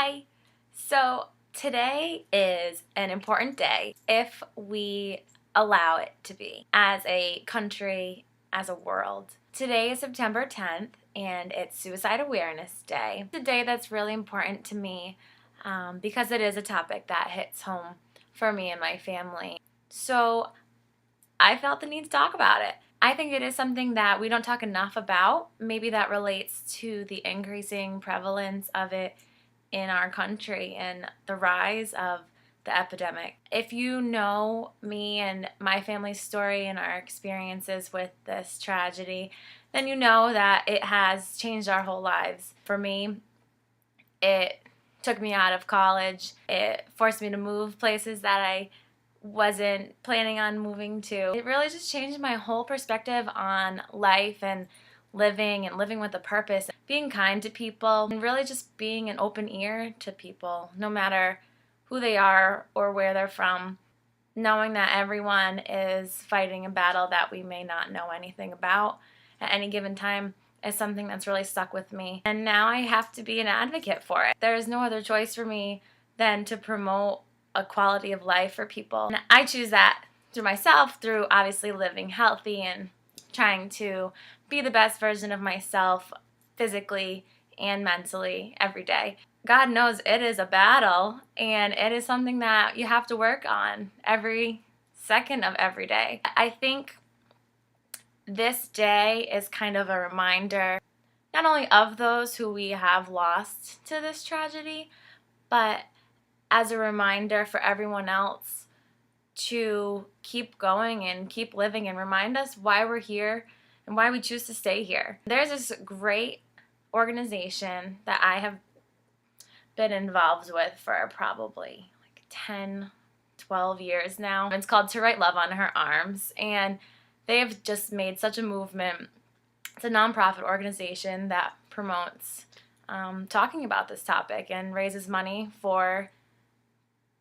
Hi! So today is an important day if we allow it to be, as a country, as a world. Today is September 10th and it's Suicide Awareness Day. It's a day that's really important to me because it is a topic that hits home for me and my family. So I felt the need to talk about it. I think it is something that we don't talk enough about. Maybe that relates to the increasing prevalence of it in our country and the rise of the epidemic. If you know me and my family's story and our experiences with this tragedy, then you know that it has changed our whole lives. For me, it took me out of college. It forced me to move places that I wasn't planning on moving to. It really just changed my whole perspective on life and living with a purpose, being kind to people, and really just being an open ear to people, no matter who they are or where they're from, knowing that everyone is fighting a battle that we may not know anything about at any given time is something that's really stuck with me. And now I have to be an advocate for it. There is no other choice for me than to promote a quality of life for people. And I choose that through myself, through obviously living healthy and trying to be the best version of myself physically and mentally every day. God knows it is a battle, and it is something that you have to work on every second of every day. I think this day is kind of a reminder not only of those who we have lost to this tragedy, but as a reminder for everyone else to keep going and keep living and remind us why we're here and why we choose to stay here. There's this great organization that I have been involved with for probably like 10, 12 years now. It's called To Write Love on Her Arms, and they've just made such a movement. It's a nonprofit organization that promotes talking about this topic and raises money for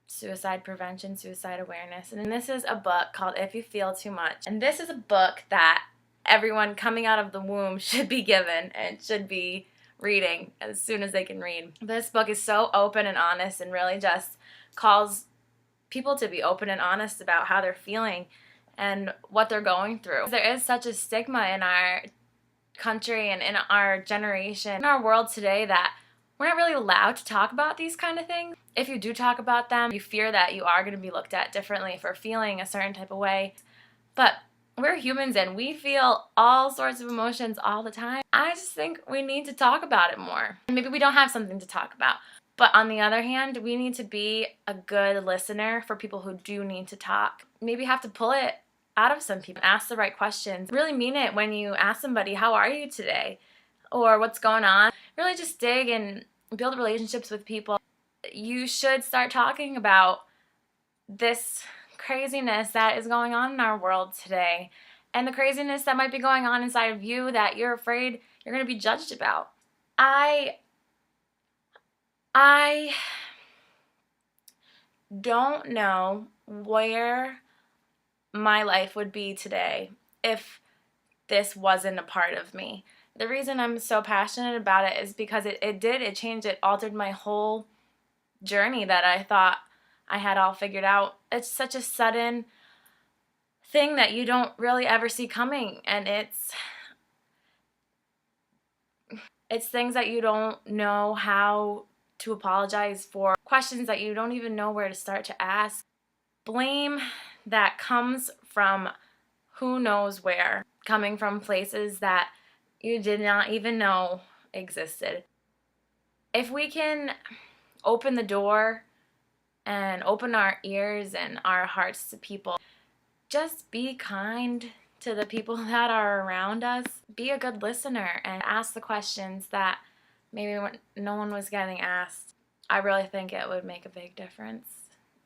suicide prevention, suicide awareness. And this is a book called If You Feel Too Much. And this is a book that everyone coming out of the womb should be given and should be reading as soon as they can read. This book is so open and honest and really just calls people to be open and honest about how they're feeling and what they're going through. There is such a stigma in our country and in our generation, in our world today, that we're not really allowed to talk about these kind of things. If you do talk about them, you fear that you are going to be looked at differently for feeling a certain type of way. But we're humans and we feel all sorts of emotions all the time. I just think we need to talk about it more. Maybe we don't have something to talk about. But on the other hand, we need to be a good listener for people who do need to talk. Maybe have to pull it out of some people. Ask the right questions. Really mean it when you ask somebody, how are you today? Or what's going on? Really just dig and build relationships with people. You should start talking about this craziness that is going on in our world today, and the craziness that might be going on inside of you that you're afraid you're going to be judged about. I don't know where my life would be today if this wasn't a part of me. The reason I'm so passionate about it is because it changed, it altered my whole journey that I thought I had all figured out. It's such a sudden thing that you don't really ever see coming, and it's things that you don't know how to apologize for, questions that you don't even know where to start to ask, blame that comes from who knows where, coming from places that you did not even know existed. If we can open the door and open our ears and our hearts to people, just be kind to the people that are around us. Be a good listener and ask the questions that maybe no one was getting asked. I really think it would make a big difference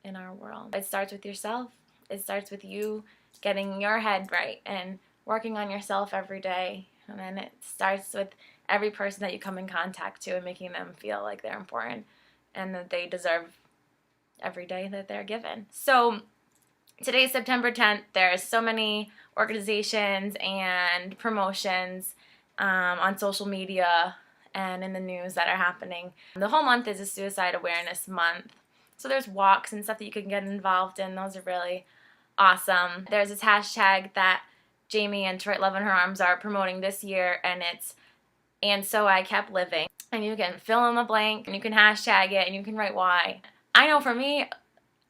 in our world. It starts with yourself. It starts with you getting your head right and working on yourself every day. And then it starts with every person that you come in contact to and making them feel like they're important and that they deserve every day that they're given. So today's September 10th. There's so many organizations and promotions on social media and in the news that are happening. The whole month is a suicide awareness month. So there's walks and stuff that you can get involved in. Those are really awesome. There's this hashtag that Jamie and Detroit Love in Her Arms are promoting this year, and it's "And So I Kept Living." And you can fill in the blank, and you can hashtag it, and you can write why. I know for me,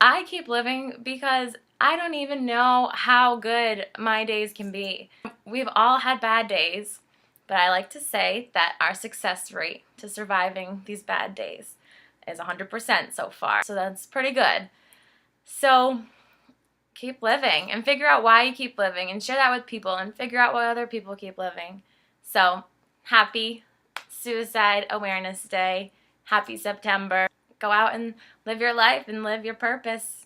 I keep living because I don't even know how good my days can be. We've all had bad days, but I like to say that our success rate to surviving these bad days is 100% so far. So that's pretty good. So keep living and figure out why you keep living and share that with people and figure out why other people keep living. So happy Suicide Awareness Day. Happy September. Go out and live your life and live your purpose.